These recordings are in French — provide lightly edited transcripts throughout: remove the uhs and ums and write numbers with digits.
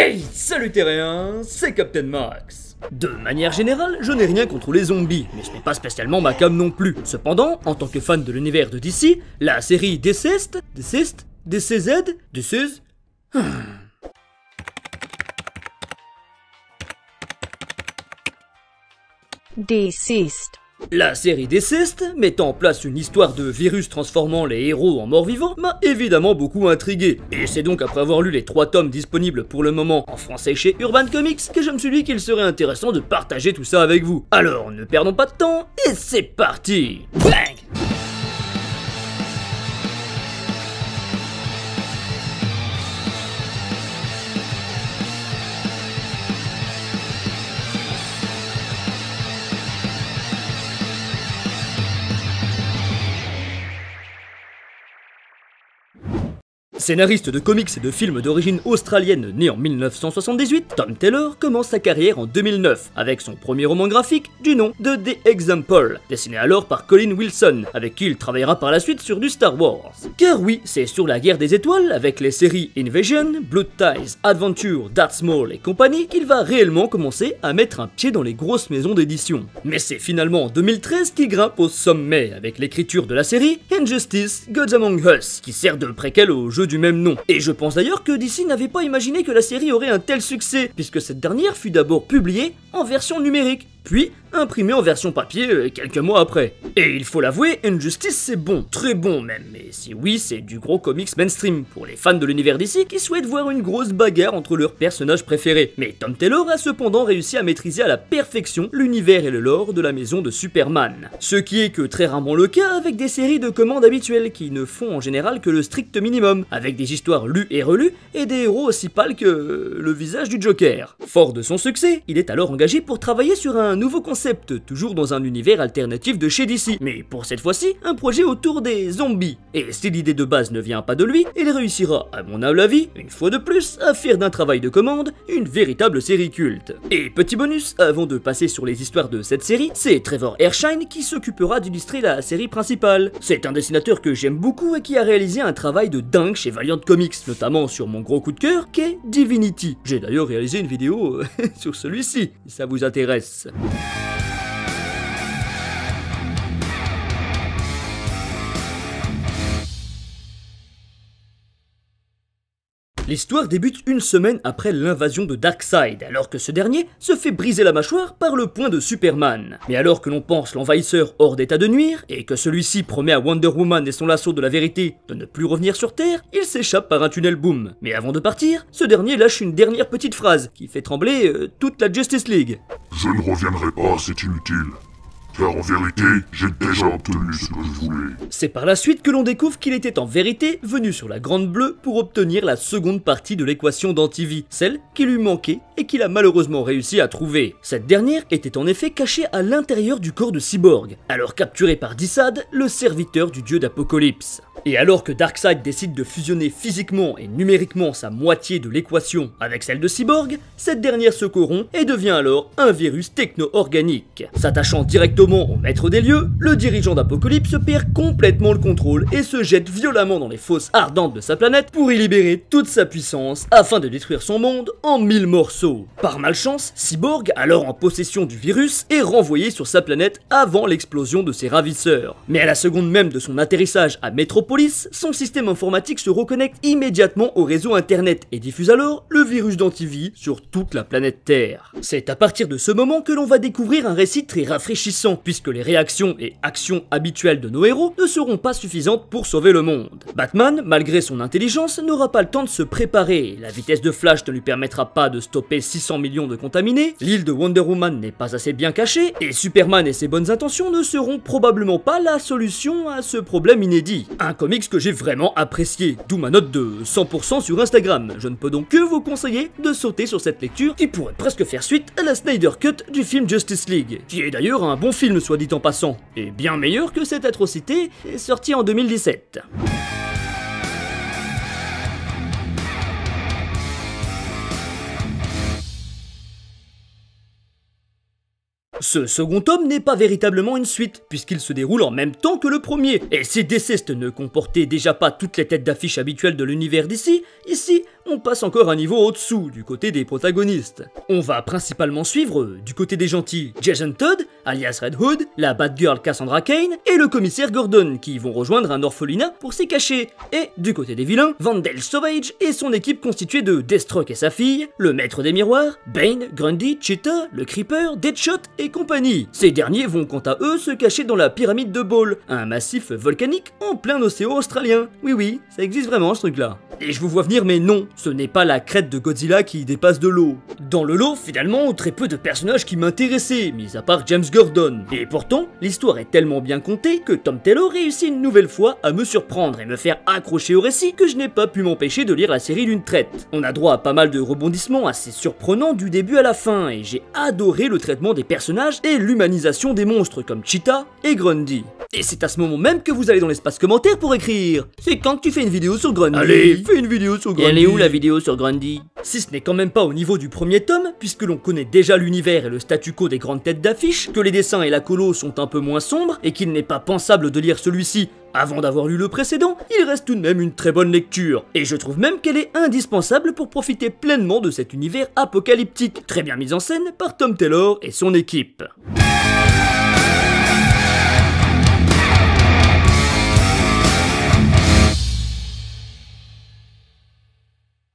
Hey, salut terriens, c'est Captain Max. De manière générale, je n'ai rien contre les zombies, mais ce n'est pas spécialement ma came non plus. Cependant, en tant que fan de l'univers de DC, la série DCZ, Deceased. La série DCZ, mettant en place une histoire de virus transformant les héros en morts-vivants, m'a évidemment beaucoup intrigué. Et c'est donc après avoir lu les 3 tomes disponibles pour le moment en français chez Urban Comics que je me suis dit qu'il serait intéressant de partager tout ça avec vous. Alors ne perdons pas de temps, et c'est parti. Bang! Scénariste de comics et de films d'origine australienne né en 1978, Tom Taylor commence sa carrière en 2009 avec son premier roman graphique du nom de The Example, dessiné alors par Colin Wilson, avec qui il travaillera par la suite sur du Star Wars. Car oui, c'est sur la guerre des étoiles, avec les séries Invasion, Blood Ties, Adventure, Darth Maul et compagnie, qu'il va réellement commencer à mettre un pied dans les grosses maisons d'édition. Mais c'est finalement en 2013 qu'il grimpe au sommet avec l'écriture de la série Injustice Gods Among Us, qui sert de préquel au jeu du même nom. Et je pense d'ailleurs que DC n'avait pas imaginé que la série aurait un tel succès, puisque cette dernière fut d'abord publiée en version numérique, puis imprimée en version papier quelques mois après. Et il faut l'avouer, Injustice c'est bon, très bon même, mais si oui, c'est du gros comics mainstream pour les fans de l'univers DC qui souhaitent voir une grosse bagarre entre leurs personnages préférés. Mais Tom Taylor a cependant réussi à maîtriser à la perfection l'univers et le lore de la maison de Superman. Ce qui est que très rarement le cas avec des séries de commandes habituelles qui ne font en général que le strict minimum, avec des histoires lues et relues et des héros aussi pâles que le visage du Joker. Fort de son succès, il est alors engagé pour travailler sur un nouveau concept, toujours dans un univers alternatif de chez DC, mais pour cette fois-ci, un projet autour des zombies. Et si l'idée de base ne vient pas de lui, il réussira, à mon humble avis, une fois de plus, à faire d'un travail de commande une véritable série culte. Et petit bonus, avant de passer sur les histoires de cette série, c'est Trevor Hershine qui s'occupera d'illustrer la série principale. C'est un dessinateur que j'aime beaucoup et qui a réalisé un travail de dingue chez Valiant Comics, notamment sur mon gros coup de cœur, qu'est Divinity. J'ai d'ailleurs réalisé une vidéo sur celui-ci, si ça vous intéresse. L'histoire débute une semaine après l'invasion de Darkseid, alors que ce dernier se fait briser la mâchoire par le poing de Superman. Mais alors que l'on pense l'envahisseur hors d'état de nuire, et que celui-ci promet à Wonder Woman et son lasso de la vérité de ne plus revenir sur Terre, il s'échappe par un tunnel boom. Mais avant de partir, ce dernier lâche une dernière petite phrase qui fait trembler toute la Justice League. Je ne reviendrai pas, c'est inutile. Car en vérité, j'ai déjà obtenu ce que je voulais. C'est par la suite que l'on découvre qu'il était en vérité venu sur la Grande Bleue pour obtenir la seconde partie de l'équation d'antivie, celle qui lui manquait et qu'il a malheureusement réussi à trouver. Cette dernière était en effet cachée à l'intérieur du corps de Cyborg, alors capturé par Desaad, le serviteur du dieu d'Apocalypse. Et alors que Darkseid décide de fusionner physiquement et numériquement sa moitié de l'équation avec celle de Cyborg, cette dernière se corrompt et devient alors un virus techno-organique. S'attachant directement au maître des lieux, le dirigeant d'Apocalypse perd complètement le contrôle et se jette violemment dans les fosses ardentes de sa planète pour y libérer toute sa puissance afin de détruire son monde en 1000 morceaux. Par malchance, Cyborg, alors en possession du virus, est renvoyé sur sa planète avant l'explosion de ses ravisseurs. Mais à la seconde même de son atterrissage à Metropolis, son système informatique se reconnecte immédiatement au réseau internet et diffuse alors le virus d'antivie sur toute la planète Terre. C'est à partir de ce moment que l'on va découvrir un récit très rafraîchissant, puisque les réactions et actions habituelles de nos héros ne seront pas suffisantes pour sauver le monde. Batman, malgré son intelligence, n'aura pas le temps de se préparer, la vitesse de Flash ne lui permettra pas de stopper 600 millions de contaminés, l'île de Wonder Woman n'est pas assez bien cachée, et Superman et ses bonnes intentions ne seront probablement pas la solution à ce problème inédit. Un comics que j'ai vraiment apprécié, d'où ma note de 100% sur Instagram. Je ne peux donc que vous conseiller de sauter sur cette lecture qui pourrait presque faire suite à la Snyder Cut du film Justice League, qui est d'ailleurs un bon film soit dit en passant, et bien meilleur que cette atrocité sortie en 2017. Ce second tome n'est pas véritablement une suite, puisqu'il se déroule en même temps que le premier, et si Deceased ne comportait déjà pas toutes les têtes d'affiche habituelles de l'univers d'ici, ici, on passe encore un niveau au-dessous du côté des protagonistes. On va principalement suivre, du côté des gentils, Jason Todd, alias Red Hood, la Batgirl Cassandra Cain et le commissaire Gordon qui vont rejoindre un orphelinat pour s'y cacher. Et du côté des vilains, Vandal Savage et son équipe constituée de Deathstroke et sa fille, le maître des miroirs, Bane, Grundy, Cheetah, le Creeper, Deadshot et compagnie. Ces derniers vont quant à eux se cacher dans la pyramide de Ball, un massif volcanique en plein océan australien. Oui, ça existe vraiment ce truc-là. Et je vous vois venir, mais non, ce n'est pas la crête de Godzilla qui dépasse de l'eau. Dans le lot, finalement, très peu de personnages qui m'intéressaient, mis à part James Gordon. Et pourtant, l'histoire est tellement bien contée que Tom Taylor réussit une nouvelle fois à me surprendre et me faire accrocher au récit que je n'ai pas pu m'empêcher de lire la série d'une traite. On a droit à pas mal de rebondissements assez surprenants du début à la fin, et j'ai adoré le traitement des personnages et l'humanisation des monstres comme Cheetah et Grundy. Et c'est à ce moment même que vous allez dans l'espace commentaire pour écrire. C'est quand que tu fais une vidéo sur Grundy? Allez, fais une vidéo sur Grundy. Et elle est où la vidéo sur Grundy? Si ce n'est quand même pas au niveau du premier tome, puisque l'on connaît déjà l'univers et le statu quo des grandes têtes d'affiche, que les dessins et la colo sont un peu moins sombres, et qu'il n'est pas pensable de lire celui-ci avant d'avoir lu le précédent, il reste tout de même une très bonne lecture. Et je trouve même qu'elle est indispensable pour profiter pleinement de cet univers apocalyptique, très bien mis en scène par Tom Taylor et son équipe.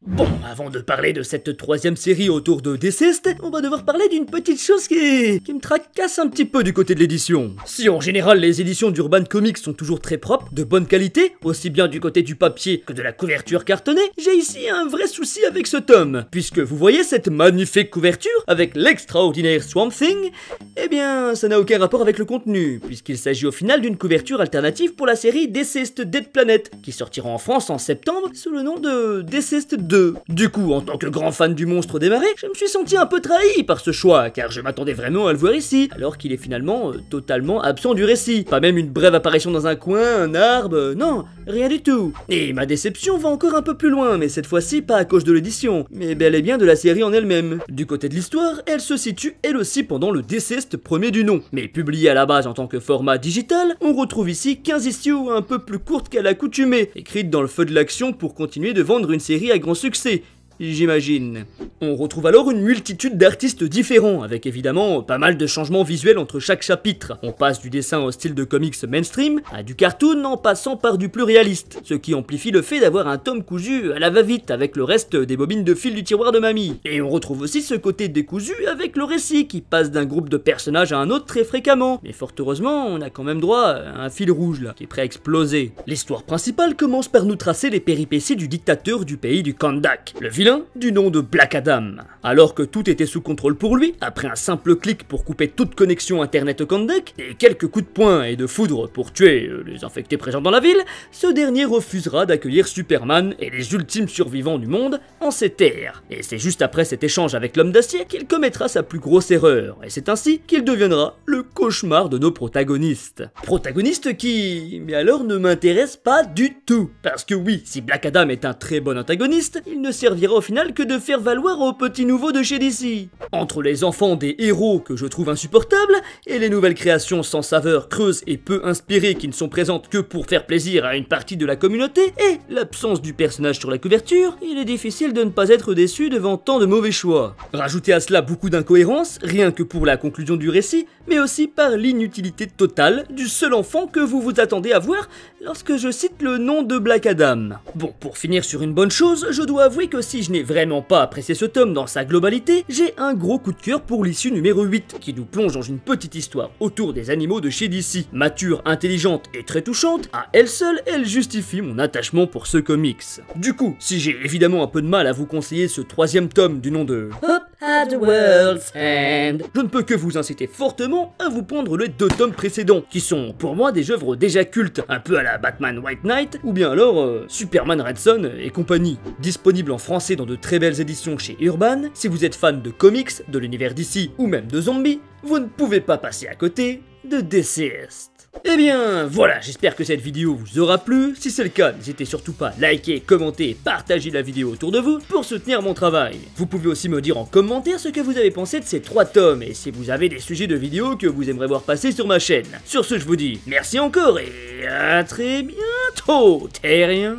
Bon, avant de parler de cette troisième série autour de Deceased, on va devoir parler d'une petite chose qui me tracasse un petit peu du côté de l'édition. Si en général les éditions d'Urban Comics sont toujours très propres, de bonne qualité, aussi bien du côté du papier que de la couverture cartonnée, j'ai ici un vrai souci avec ce tome. Puisque vous voyez cette magnifique couverture avec l'extraordinaire Swamp Thing, eh bien ça n'a aucun rapport avec le contenu, puisqu'il s'agit au final d'une couverture alternative pour la série Deceased Dead Planet, qui sortira en France en septembre sous le nom de Deceased 2. Du coup, en tant que grand fan du monstre des marais, je me suis senti un peu trahi par ce choix, car je m'attendais vraiment à le voir ici, alors qu'il est finalement totalement absent du récit. Pas même une brève apparition dans un coin, un arbre, non, rien du tout. Et ma déception va encore un peu plus loin, mais cette fois-ci pas à cause de l'édition, mais bel et bien de la série en elle-même. Du côté de l'histoire, elle se situe elle aussi pendant le Deceased premier du nom, mais publiée à la base en tant que format digital, on retrouve ici 15 issues un peu plus courtes qu'à l'accoutumée, écrites dans le feu de l'action pour continuer de vendre une série à grand succès, j'imagine. On retrouve alors une multitude d'artistes différents, avec évidemment pas mal de changements visuels entre chaque chapitre. On passe du dessin au style de comics mainstream à du cartoon en passant par du plus réaliste, ce qui amplifie le fait d'avoir un tome cousu à la va-vite avec le reste des bobines de fil du tiroir de mamie. Et on retrouve aussi ce côté décousu avec le récit qui passe d'un groupe de personnages à un autre très fréquemment. Mais fort heureusement, on a quand même droit à un fil rouge là, qui est prêt à exploser. L'histoire principale commence par nous tracer les péripéties du dictateur du pays du Kahndaq, le vilain du nom de Black Adam. Alors que tout était sous contrôle pour lui, après un simple clic pour couper toute connexion internet au Kahndaq, et quelques coups de poing et de foudre pour tuer les infectés présents dans la ville, ce dernier refusera d'accueillir Superman et les ultimes survivants du monde en ses terres. Et c'est juste après cet échange avec l'homme d'acier qu'il commettra sa plus grosse erreur, et c'est ainsi qu'il deviendra le cauchemar de nos protagonistes. Protagonistes qui, mais alors, ne m'intéressent pas du tout. Parce que oui, si Black Adam est un très bon antagoniste, il ne servira au final que de faire valoir aux petits nouveaux de chez DC. Entre les enfants des héros que je trouve insupportables, et les nouvelles créations sans saveur, creuses et peu inspirées qui ne sont présentes que pour faire plaisir à une partie de la communauté, et l'absence du personnage sur la couverture, il est difficile de ne pas être déçu devant tant de mauvais choix. Rajoutez à cela beaucoup d'incohérences, rien que pour la conclusion du récit, mais aussi par l'inutilité totale du seul enfant que vous vous attendez à voir lorsque je cite le nom de Black Adam. Bon, pour finir sur une bonne chose, je dois avouer que si je n'ai vraiment pas apprécié ce tome dans sa globalité, j'ai un gros coup de cœur pour l'issue numéro 8, qui nous plonge dans une petite histoire autour des animaux de chez DC. Mature, intelligente et très touchante, à elle seule, elle justifie mon attachement pour ce comics. Du coup, si j'ai évidemment un peu de mal à vous conseiller ce troisième tome du nom de Up at the World's End, je ne peux que vous inciter fortement à vous prendre les 2 tomes précédents, qui sont pour moi des œuvres déjà cultes, un peu à la Batman White Knight, ou bien alors Superman Red Son et compagnie. Disponible en français dans de très belles éditions chez Urban, si vous êtes fan de comics, de l'univers DC ou même de zombies, vous ne pouvez pas passer à côté de Deceased. Eh bien, voilà, j'espère que cette vidéo vous aura plu. Si c'est le cas, n'hésitez surtout pas à liker, commenter et partager la vidéo autour de vous pour soutenir mon travail. Vous pouvez aussi me dire en commentaire ce que vous avez pensé de ces 3 tomes et si vous avez des sujets de vidéos que vous aimeriez voir passer sur ma chaîne. Sur ce, je vous dis merci encore et à très bientôt, terriens.